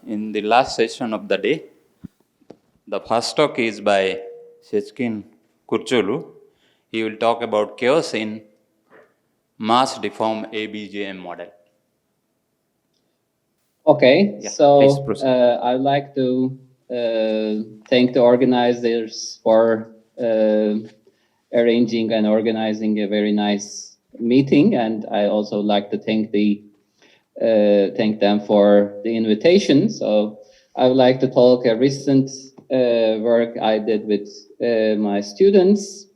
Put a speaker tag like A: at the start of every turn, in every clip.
A: in the last session of the day. The first talk is by Seçkin Kürkcüoǧlu. He will talk about chaos in mass deformed ABJM model.
B: Okay,
A: Yeah,
B: so
A: please
B: I'd like to thank the organizers for arranging and organizing a very nice meeting, and I also like to thank them for the invitation. So I would like to talk a recent work I did with my students.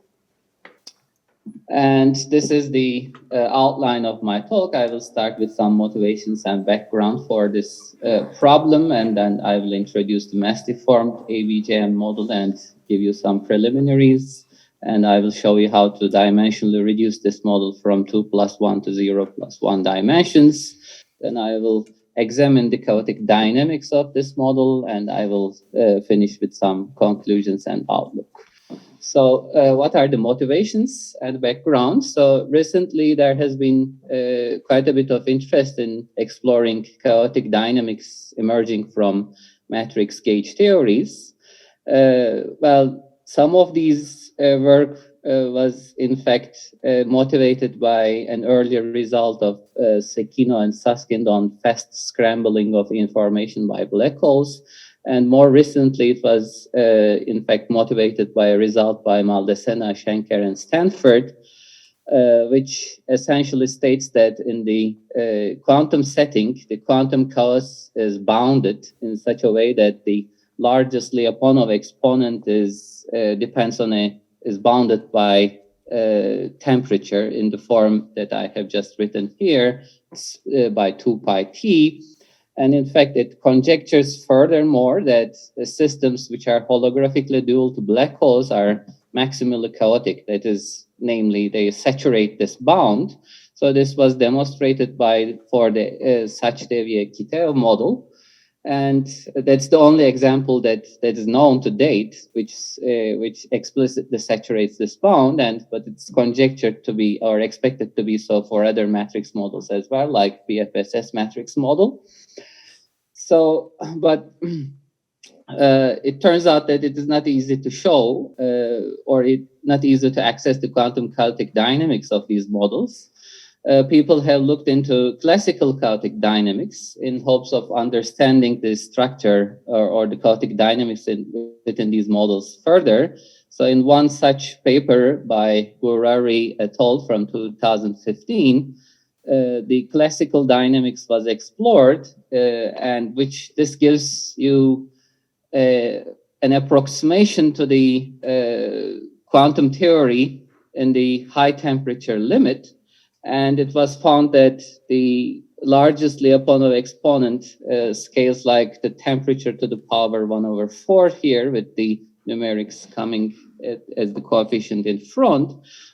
B: And this is the outline of my talk. I will start with some motivations and background for this problem, and then I will introduce the mass deformed ABJM model and give you some preliminaries. And I will show you how to dimensionally reduce this model from 2+1 to 0+1 dimensions. Then I will examine the chaotic dynamics of this model, and I will finish with some conclusions and outlook. So what are the motivations and background? So recently there has been quite a bit of interest in exploring chaotic dynamics emerging from matrix gauge theories. Well, some of these work was in fact motivated by an earlier result of Seçkin and Seçkin on fast scrambling of information by black holes. And more recently, it was in fact motivated by a result by Maldacena, Schenker, and Stanford, which essentially states that in the quantum setting, the quantum chaos is bounded in such a way that the largest Lyapunov exponent is bounded by temperature in the form that I have just written here by 2 pi t. And in fact, it conjectures furthermore that the systems which are holographically dual to black holes are maximally chaotic. That is, namely, they saturate this bound. So this was demonstrated for the Sachdevia-Kitaev model. And that's the only example that is known to date, which explicitly saturates this bound. But it's conjectured to be, or expected to be so for other matrix models as well, like BFSS matrix model. So, but it turns out that it is not easy to show, or not easy to access the quantum chaotic dynamics of these models. People have looked into classical chaotic dynamics in hopes of understanding the structure or the chaotic dynamics within these models further. So in one such paper by Gurari et al. From 2015, the classical dynamics was explored, and which this gives you an approximation to the quantum theory in the high temperature limit. And it was found that the largest Lyapunov exponent scales like the temperature to the power 1/4 here, with the numerics coming as the coefficient in front.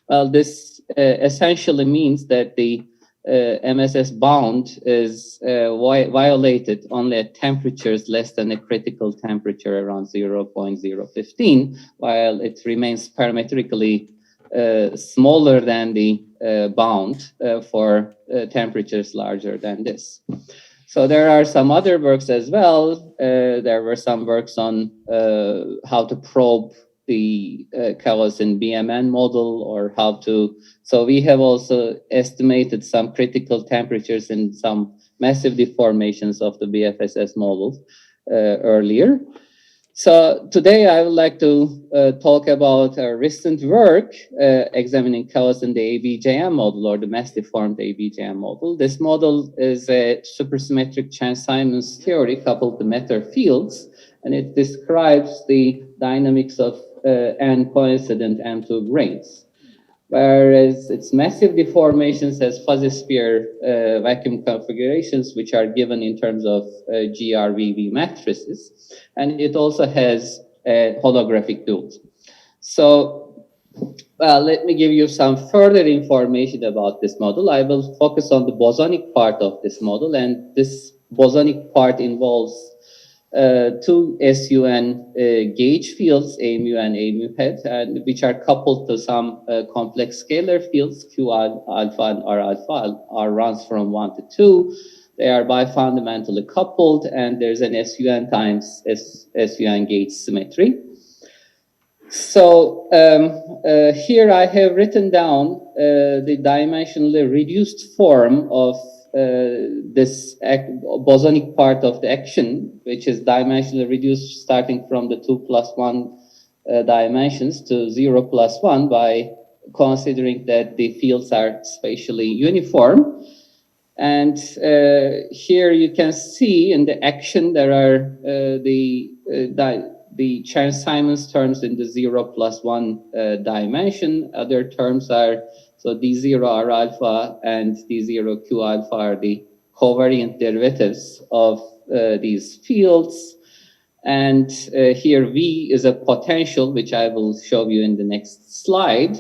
B: Well, this essentially means that the MSS bound is violated only at temperatures less than a critical temperature around 0.015, while it remains parametrically smaller than the bound for temperatures larger than this. So there are some other works as well. There were some works on how to probe the chaos in BMN model, or how to. So we have also estimated some critical temperatures in some massive deformations of the BFSS model earlier. So today I would like to talk about a recent work examining chaos in the ABJM model, or the mass deformed ABJM model. This model is a supersymmetric Chern-Simons theory coupled to matter fields, and it describes the dynamics of n coincident M2 grains. Whereas its massive deformations has fuzzy sphere vacuum configurations, which are given in terms of GRVV matrices, and it also has holographic duals. So, well, let me give you some further information about this model. I will focus on the bosonic part of this model, and this bosonic part involves two SUN gauge fields, AMU and AMU head, which are coupled to some complex scalar fields, Q alpha and R alpha. R runs from 1 to 2. They are bifundamentally coupled, and there's an SUN times SUN gauge symmetry. So here I have written down the dimensionally reduced form of this bosonic part of the action, which is dimensionally reduced starting from the 2+1 dimensions to 0+1 by considering that the fields are spatially uniform. And here you can see in the action there are the Chern-Simons terms in the 0+1 dimension. Other terms are, so D0 R alpha and D0 Q alpha are the covariant derivatives of these fields. And here V is a potential, which I will show you in the next slide.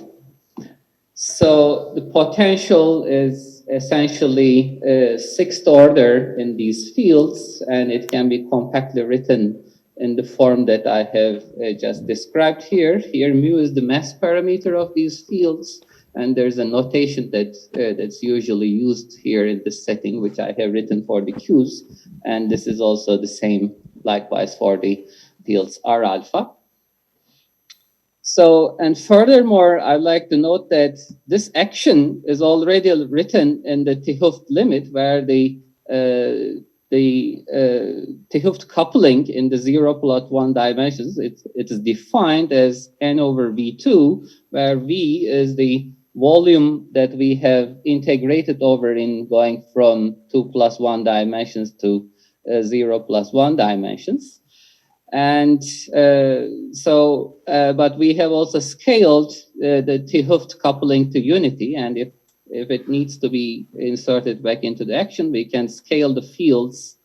B: So the potential is essentially sixth order in these fields, and it can be compactly written in the form that I have just described here. Here, mu is the mass parameter of these fields, and there's a notation that that's usually used here in this setting, which I have written for the Q's, and this is also the same likewise for the fields R alpha. So, and furthermore, I'd like to note that this action is already written in the 't Hooft limit, where the 't Hooft coupling in the 0+1 dimensions, it is defined as n over V2, where V is the volume that we have integrated over in going from 2+1 dimensions to 0+1 dimensions. And but we have also scaled the 't Hooft coupling to unity, and if it needs to be inserted back into the action, we can scale the fields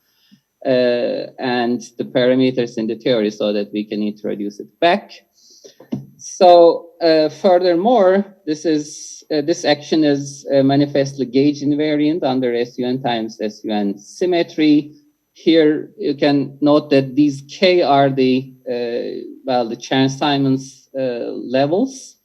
B: and the parameters in the theory so that we can introduce it back. So furthermore, this action is manifestly gauge invariant under SUN times SUN symmetry. Here you can note that these K are the Chern-Simons levels.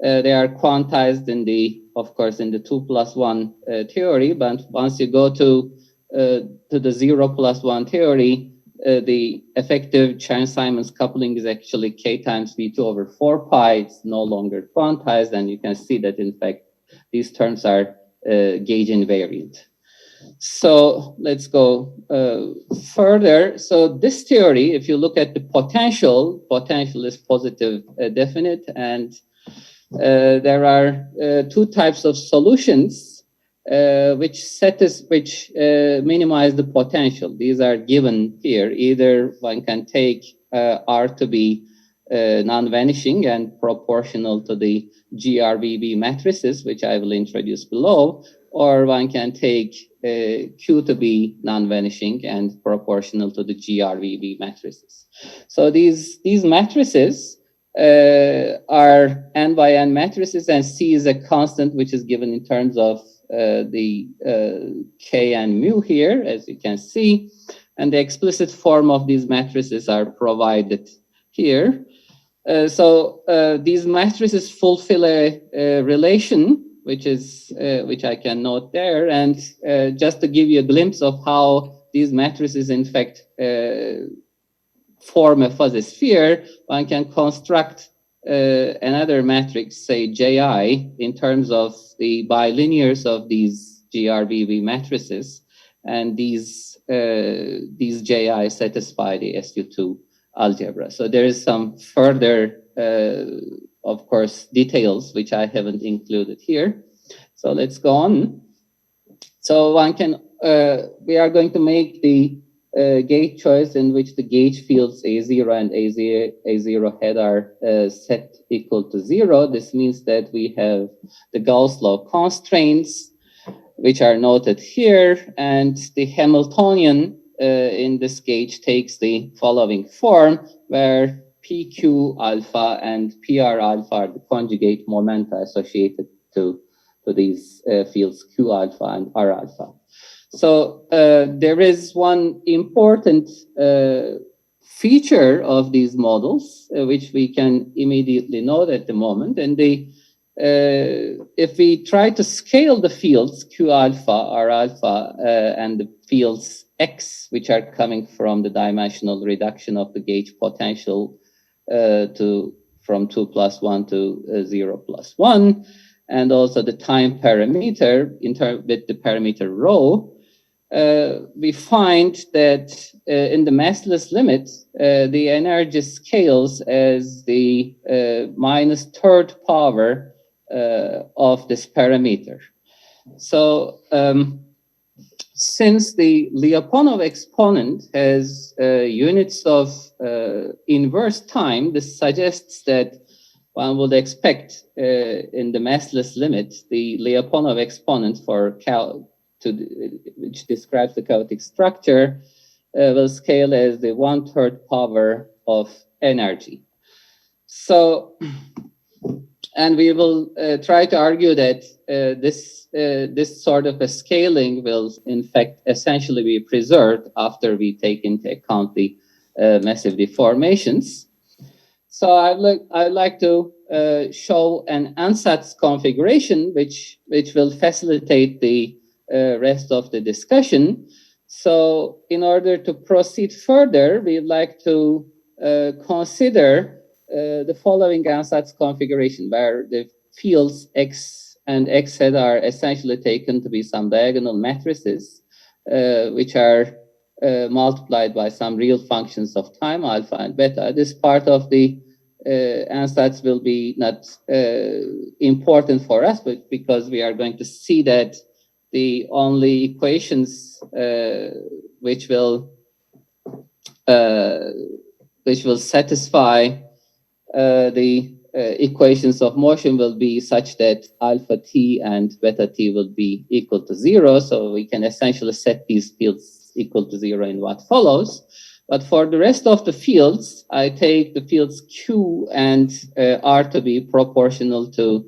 B: They are quantized in the, of course, in the 2+1 theory. But once you go to the 0+1 theory, the effective Chern-Simons coupling is actually K times V2 over 4 pi. It's no longer quantized, and you can see that in fact these terms are gauge invariant. So let's go further. So this theory, if you look at the potential is positive definite, and there are two types of solutions which minimize the potential. These are given here. Either one can take R to be non-vanishing and proportional to the GRVB matrices, which I will introduce below, or one can take Q to be non-vanishing and proportional to the GRVB matrices. So these matrices are n by n matrices, and C is a constant which is given in terms of the K and mu here, as you can see, and the explicit form of these matrices are provided here. So these matrices fulfill a relation which I can note there, and just to give you a glimpse of how these matrices in fact form a fuzzy sphere, one can construct another matrix, say Ji, in terms of the bilinears of these GRVB matrices, and these Ji satisfy the SU2 algebra. So there is some further of course, details which I haven't included here. So let's go on. So one can, we are going to make the gauge choice in which the gauge fields A0 and A0 head are set equal to 0. This means that we have the Gauss law constraints, which are noted here, and the Hamiltonian in this gauge takes the following form, where PQ alpha and PR alpha are the conjugate momenta associated to these fields Q alpha and R alpha. So there is one important feature of these models, which we can immediately note at the moment, and the if we try to scale the fields Q alpha, R alpha, and the fields X, which are coming from the dimensional reduction of the gauge potential from 2 plus 1 to 0 plus 1, and also the time parameter with the parameter rho, we find that in the massless limit, the energy scales as the minus third power of this parameter. So since the Lyapunov exponent has units of inverse time, this suggests that one would expect in the massless limit, the Lyapunov exponent which describes the chaotic structure will scale as the 1/3 power of energy. So, and we will try to argue that this sort of a scaling will, in fact, essentially be preserved after we take into account the massive deformations. So I'd like to show an ansatz configuration which will facilitate the rest of the discussion. So in order to proceed further, we'd like to consider the following ansatz configuration, where the fields X and Xz are essentially taken to be some diagonal matrices, which are multiplied by some real functions of time, alpha and beta. This part of the ansatz will be not important for us, but because we are going to see that the only equations which will satisfy the equations of motion will be such that alpha t and beta t will be equal to 0. So we can essentially set these fields equal to 0 in what follows. But for the rest of the fields, I take the fields Q and R to be proportional to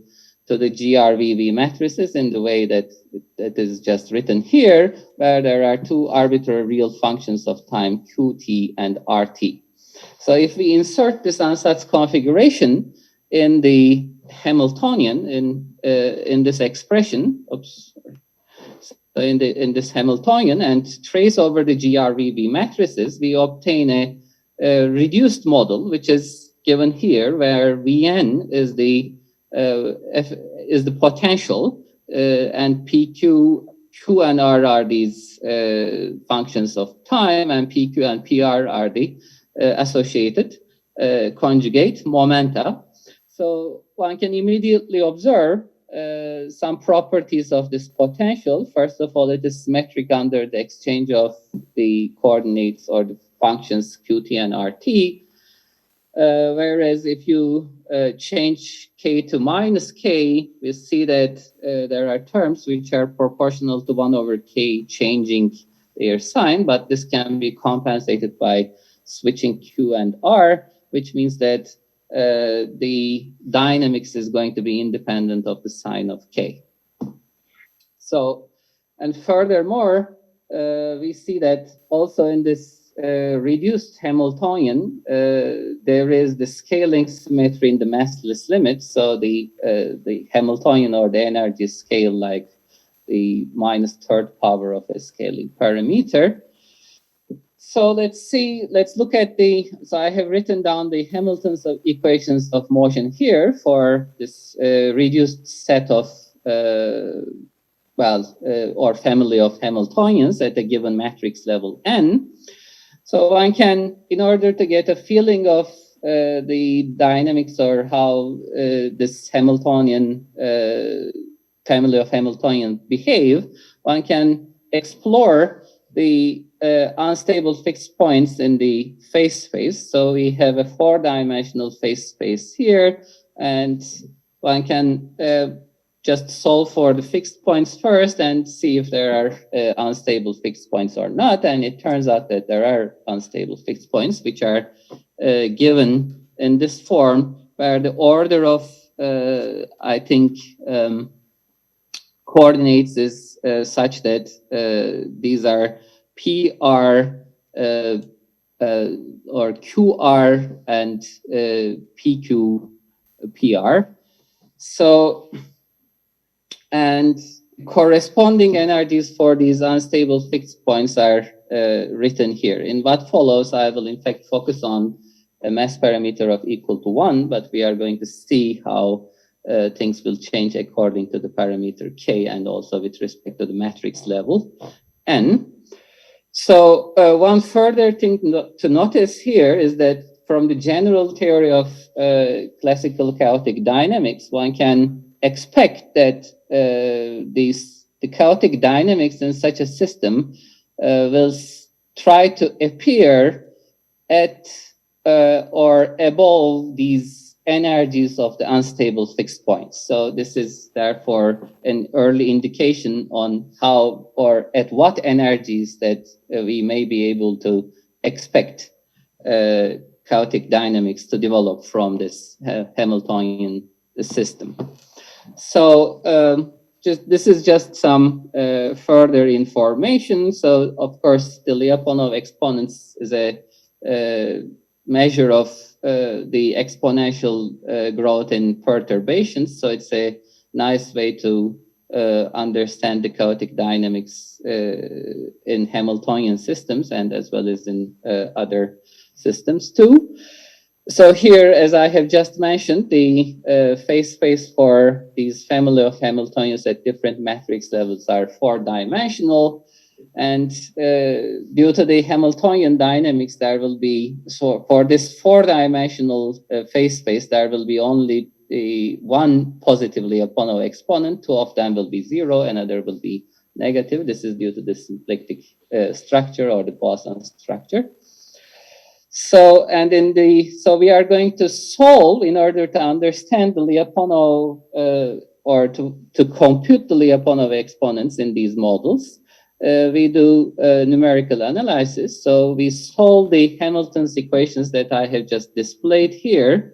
B: the GRVV matrices in the way that is just written here, where there are two arbitrary real functions of time, Qt and RT. So if we insert this ansatz configuration in the Hamiltonian in this expression, in this Hamiltonian and trace over the GRVV matrices, we obtain a reduced model, which is given here, where Vn is the potential, and PQ, Q and R are these functions of time, and PQ and PR are the associated conjugate momenta. So one can immediately observe some properties of this potential. First of all, it is symmetric under the exchange of the coordinates or the functions Qt and RT. Whereas if you change k to minus k, we see that there are terms which are proportional to 1 over k changing their sign, but this can be compensated by switching Q and R, which means that the dynamics is going to be independent of the sign of k. So, and furthermore, we see that also in this reduced Hamiltonian, there is the scaling symmetry in the massless limit. So the Hamiltonian or the energy scale like the minus third power of a scaling parameter. So let's look at so I have written down the Hamilton's equations of motion here for this reduced set of, or family of Hamiltonians at a given matrix level N. So one can, in order to get a feeling of the dynamics or how this Hamiltonian family of Hamiltonian behave, one can explore the unstable fixed points in the phase space. So we have a 4-dimensional phase space here, and one can just solve for the fixed points first and see if there are unstable fixed points or not. And it turns out that there are unstable fixed points, which are given in this form, where the order of, I think, coordinates is such that these are PR or QR and PQ PR. So, and corresponding energies for these unstable fixed points are written here. In what follows, I will in fact focus on a mass parameter of equal to 1, but we are going to see how things will change according to the parameter k and also with respect to the matrix level n. So one further thing to notice here is that from the general theory of classical chaotic dynamics, one can expect that the chaotic dynamics in such a system will try to appear at or above these energies of the unstable fixed points. So this is therefore an early indication on how or at what energies that we may be able to expect chaotic dynamics to develop from this Hamiltonian system. So this is just some further information. So of course, the Lyapunov exponents is a measure of the exponential growth in perturbations. So it's a nice way to understand the chaotic dynamics in Hamiltonian systems and as well as in other systems too. So here, as I have just mentioned, the phase space for these family of Hamiltonians at different matrix levels are 4-dimensional. And due to the Hamiltonian dynamics, there will be, so for this 4-dimensional phase space, there will be only one positively Lyapunov exponent. Two of them will be 0, another will be negative. This is due to the symplectic structure or the Poisson structure. So, and so we are going to solve in order to understand the Lyapunov or to compute the Lyapunov exponents in these models. We do numerical analysis. So we solve the Hamilton's equations that I have just displayed here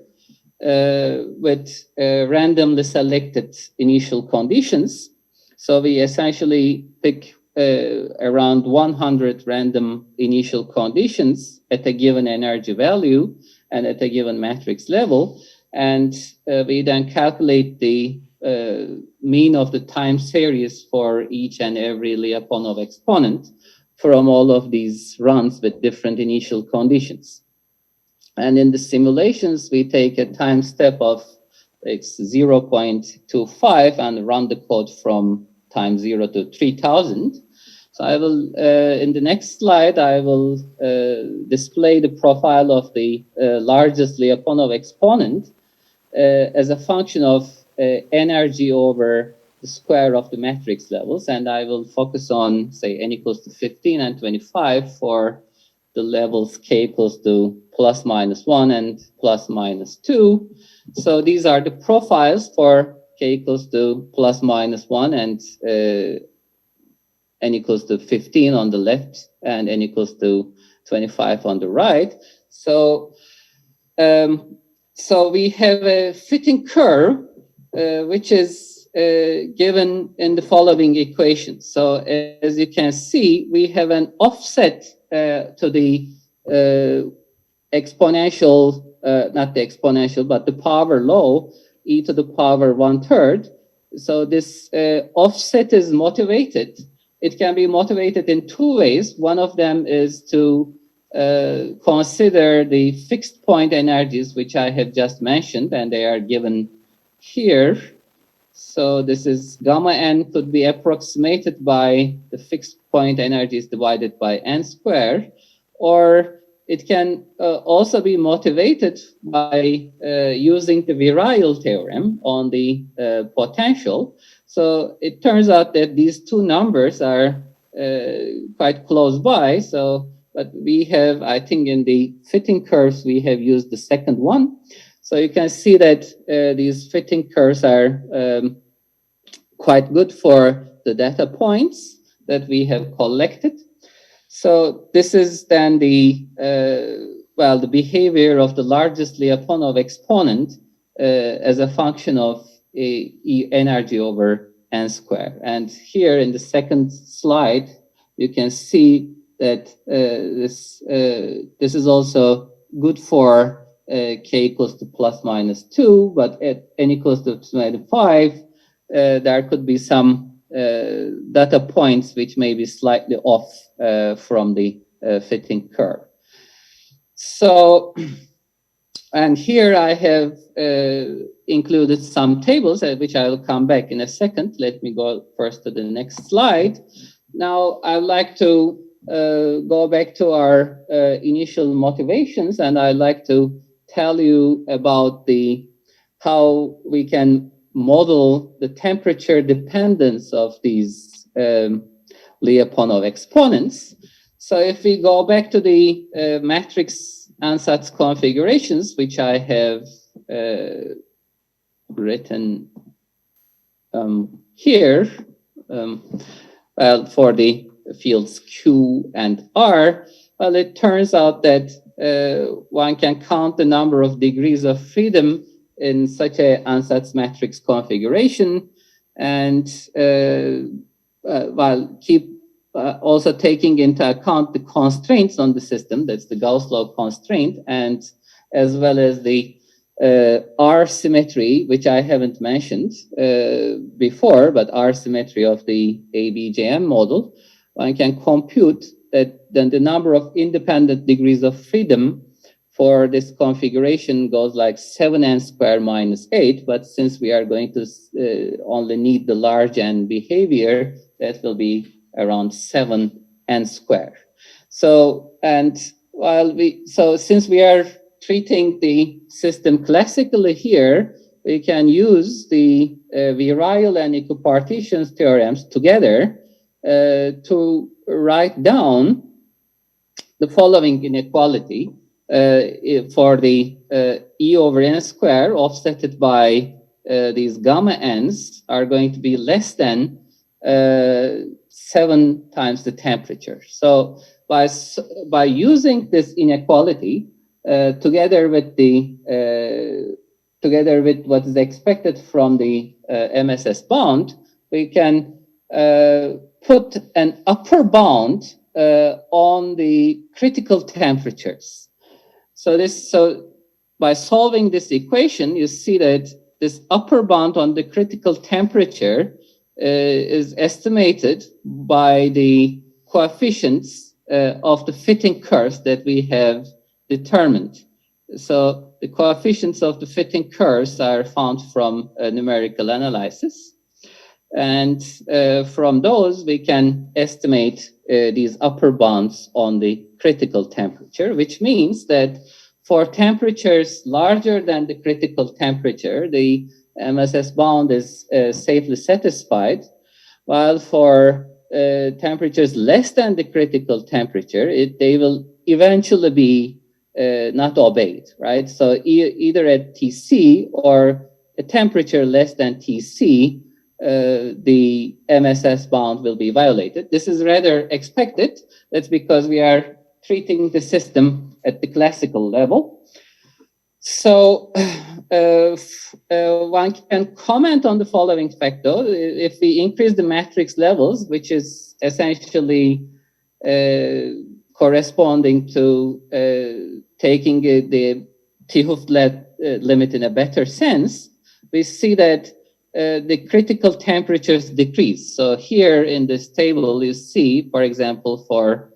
B: with randomly selected initial conditions. So we essentially pick around 100 random initial conditions at a given energy value and at a given matrix level. And we then calculate the mean of the time series for each and every Lyapunov exponent from all of these runs with different initial conditions. And in the simulations, we take a time step of 0.25 and run the code from time 0 to 3000. So I will, in the next slide, I will display the profile of the largest Lyapunov exponent as a function of energy over the square of the matrix levels. And I will focus on, say, n equals to 15 and 25 for the levels k equals to ±1 and ±2. So these are the profiles for k equals to ±1 and n equals to 15 on the left and n equals to 25 on the right. So, so we have a fitting curve, which is given in the following equation. So as you can see, we have an offset to the exponential, not the exponential, but the power law, e to the power 1/3. So this offset is motivated. It can be motivated in two ways. One of them is to consider the fixed point energies, which I have just mentioned, and they are given here. So this is gamma n could be approximated by the fixed point energies divided by n squared, or it can also be motivated by using the virial theorem on the potential. So it turns out that these two numbers are quite close by. So, but we have, I think in the fitting curves, we have used the second one. So you can see that these fitting curves are quite good for the data points that we have collected. So this is then the, well, the behavior of the largest Lyapunov exponent as a function of E energy over n squared. And here in the second slide, you can see that this is also good for k equals to plus minus 2, but at n equals to 5, there could be some data points which may be slightly off from the fitting curve. So, and here I have included some tables, which I will come back in a second. Let me go first to the next slide. Now, I'd like to go back to our initial motivations, and I'd like to tell you about how we can model the temperature dependence of these Lyapunov exponents. So if we go back to the matrix ansatz configurations, which I have written here, well, for the fields Q and R, well, it turns out that one can count the number of degrees of freedom in such a ansatz matrix configuration, and while keep also taking into account the constraints on the system, that's the Gauss law constraint, and as well as the R symmetry, which I haven't mentioned before, but R symmetry of the ABJM model, one can compute that then the number of independent degrees of freedom for this configuration goes like 7n squared minus 8, but since we are going to only need the large n behavior, that will be around 7n squared. So, and since we are treating the system classically here, we can use the virial and equipartitions theorems together to write down the following inequality for the E over n square offsetted by these gamma n's are going to be less than 7 times the temperature. So by using this inequality together with what is expected from the MSS bound, we can put an upper bound on the critical temperatures. So by solving this equation, you see that this upper bound on the critical temperature is estimated by the coefficients of the fitting curves that we have determined. So the coefficients of the fitting curves are found from numerical analysis. And from those, we can estimate these upper bounds on the critical temperature, which means that for temperatures larger than the critical temperature, the MSS bound is safely satisfied, while for temperatures less than the critical temperature, they will eventually be not obeyed, right? So either at TC or a temperature less than TC, the MSS bound will be violated. This is rather expected. That's because we are treating the system at the classical level. So one can comment on the following fact, though. If we increase the matrix levels, which is essentially corresponding to taking the T Hooft limit in a better sense, we see that the critical temperatures decrease. So here in this table, you see, for example, for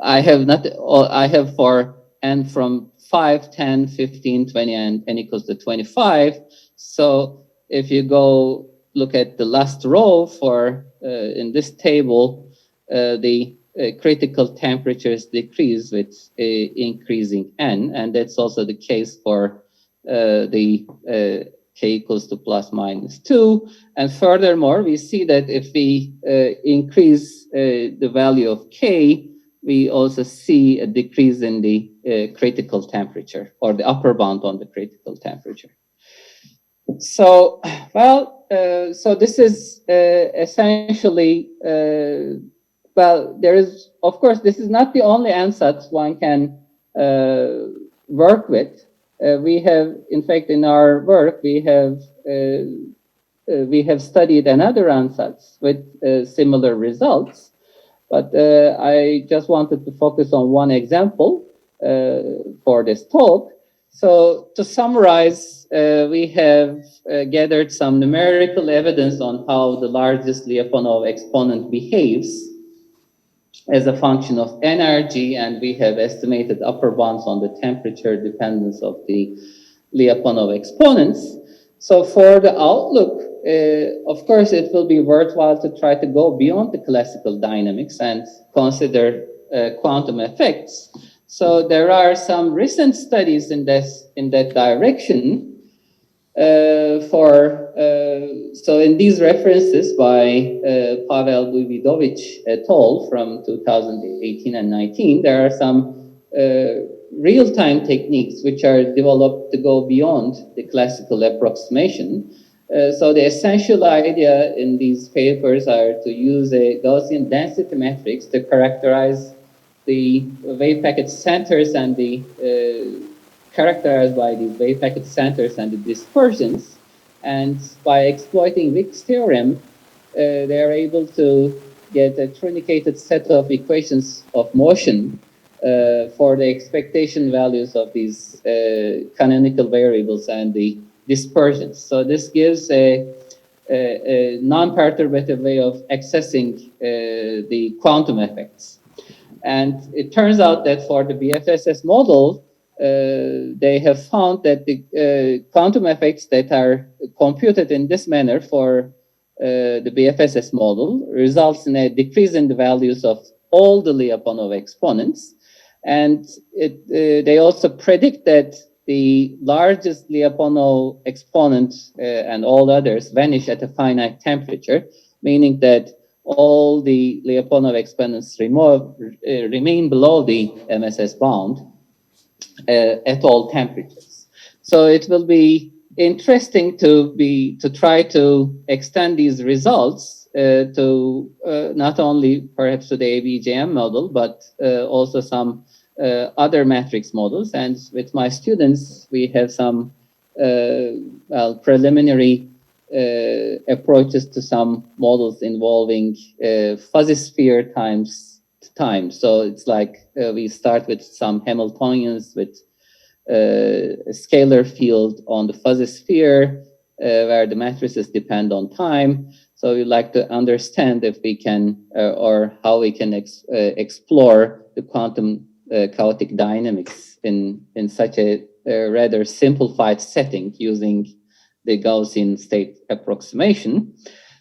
B: I have for n from 5, 10, 15, 20, and n equals to 25. So if you go look at the last row for in this table, the critical temperatures decrease with increasing n, and that's also the case for the k equals to plus minus 2. And furthermore, we see that if we increase the value of k, we also see a decrease in the critical temperature, or the upper bound on the critical temperature. So, well, so this is essentially, well, there is, of course, this is not the only ansatz one can work with. We have, in fact, in our work, we have studied another ansatz with similar results. But I just wanted to focus on one example. for this talk. So to summarize, we have gathered some numerical evidence on how the largest Lyapunov exponent behaves as a function of energy, and we have estimated upper bounds on the temperature dependence of the Lyapunov exponents. So for the outlook, of course, it will be worthwhile to try to go beyond the classical dynamics and consider quantum effects. So there are some recent studies in that direction. So in these references by Pavel Buividovich et al. From 2018 and 19, there are some real-time techniques which are developed to go beyond the classical approximation. So the essential idea in these papers are to use a Gaussian density matrix to characterize the wave packet centers and the characterized by these wave packet centers and the dispersions. And by exploiting Wick's theorem, they are able to get a truncated set of equations of motion for the expectation values of these canonical variables and the dispersions. So this gives a non-perturbative way of accessing the quantum effects. And it turns out that for the BFSS model, they have found that the quantum effects that are computed in this manner for the BFSS model results in a decrease in the values of all the Lyapunov exponents. And they also predict that the largest Lyapunov exponent and all others vanish at a finite temperature, meaning that all the Lyapunov exponents remain below the MSS bound at all temperatures. So it will be interesting to try to extend these results to not only perhaps to the ABJM model, but also some other matrix models. And with my students, we have some preliminary approaches to some models involving fuzzy sphere times time. So it's like we start with some Hamiltonians with a scalar field on the fuzzy sphere where the matrices depend on time. So we like to understand if we can or how we can explore the quantum chaotic dynamics in such a rather simplified setting using the Gaussian state approximation.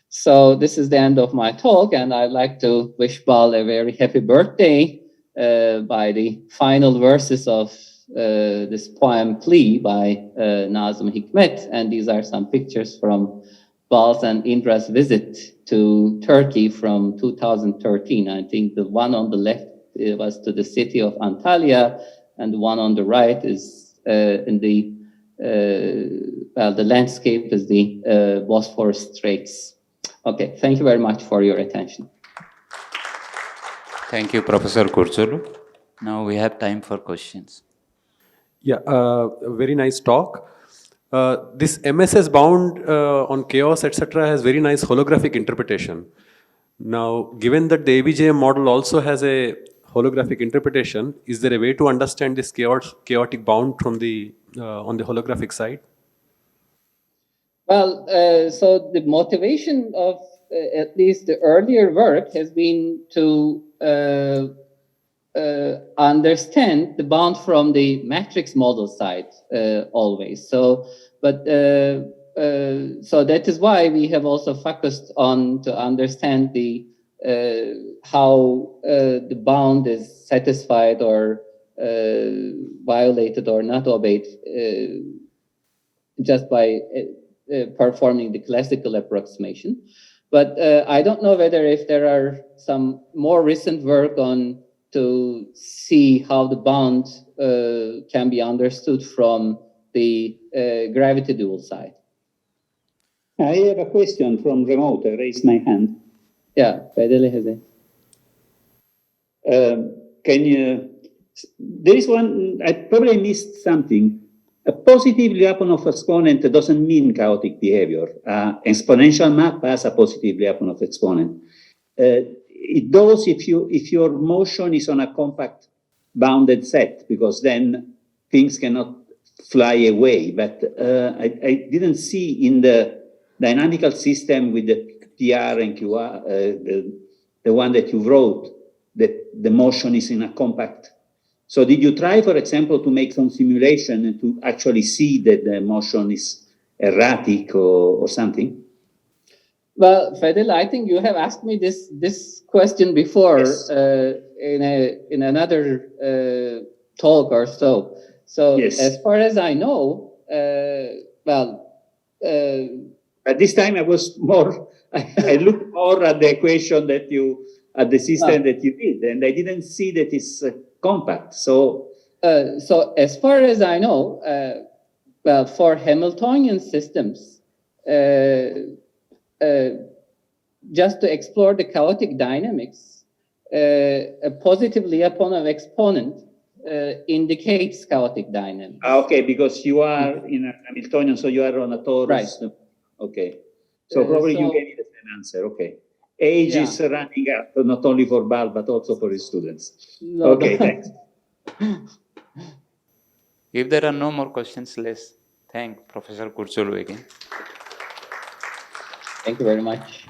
B: So this is the end of my talk, and I'd like to wish Bal a very happy birthday by the final verses of this poem Plea by Nazım Hikmet. And these are some pictures from Bal's and Indra's visit to Turkey from 2013. I think the one on the left was to the city of Antalya, and the one on the right is in the landscape is the Bosphorus Straits. Okay, thank you very much for your attention.
A: Thank you, Professor Kürkcüoǧlu. Now we have time for questions.
C: Yeah, very nice talk. This MSS bound on chaos, etc., has very nice holographic interpretation. Now, given that the ABJM model also has a holographic interpretation, is there a way to understand this chaotic bound from the on the holographic side?
B: Well, so the motivation of at least the earlier work has been to understand the bound from the matrix model side always. So, but so that is why we have also focused on to understand the how the bound is satisfied or violated or not obeyed just by performing the classical approximation. But I don't know whether if there are some more recent work on to see how the bound can be understood from the gravity dual side.
D: I have a question from remote. I raised my hand.
B: Yeah, Bedeli has it.
D: Can you? There is one. I probably missed something. A positive Lyapunov exponent doesn't mean chaotic behavior. Exponential map has a positive Lyapunov exponent. It does if your motion is on a compact bounded set, because then things cannot fly away. But I didn't see in the dynamical system with the PR and QR, the one that you wrote, that the motion is in a compact. So did you try, for example, to make some simulation and to actually see that the motion is erratic or something?
B: Well, Fadil, I think you have asked me this question before.
D: Yes.
B: In another talk or so. So
D: Yes.
B: as far as I know,
D: At this time, I was more, I looked more at the equation that you, at the system that you did, and I didn't see that it's compact. So
B: as far as I know, for Hamiltonian systems, just to explore the chaotic dynamics, a positive Lyapunov exponent indicates chaotic dynamics.
D: okay, because you are in a Hamiltonian, so you are on a torus.
B: Right.
D: Okay. So probably you
B: so-
D: gave me the same answer. Okay. Age
B: Yeah.
D: is running out, not only for Bal, but also for his students.
B: No,
D: Okay,
B: no.
D: thanks.
A: If there are no more questions, let's thank Professor Kürkcüoǧlu again.
B: Thank you very much.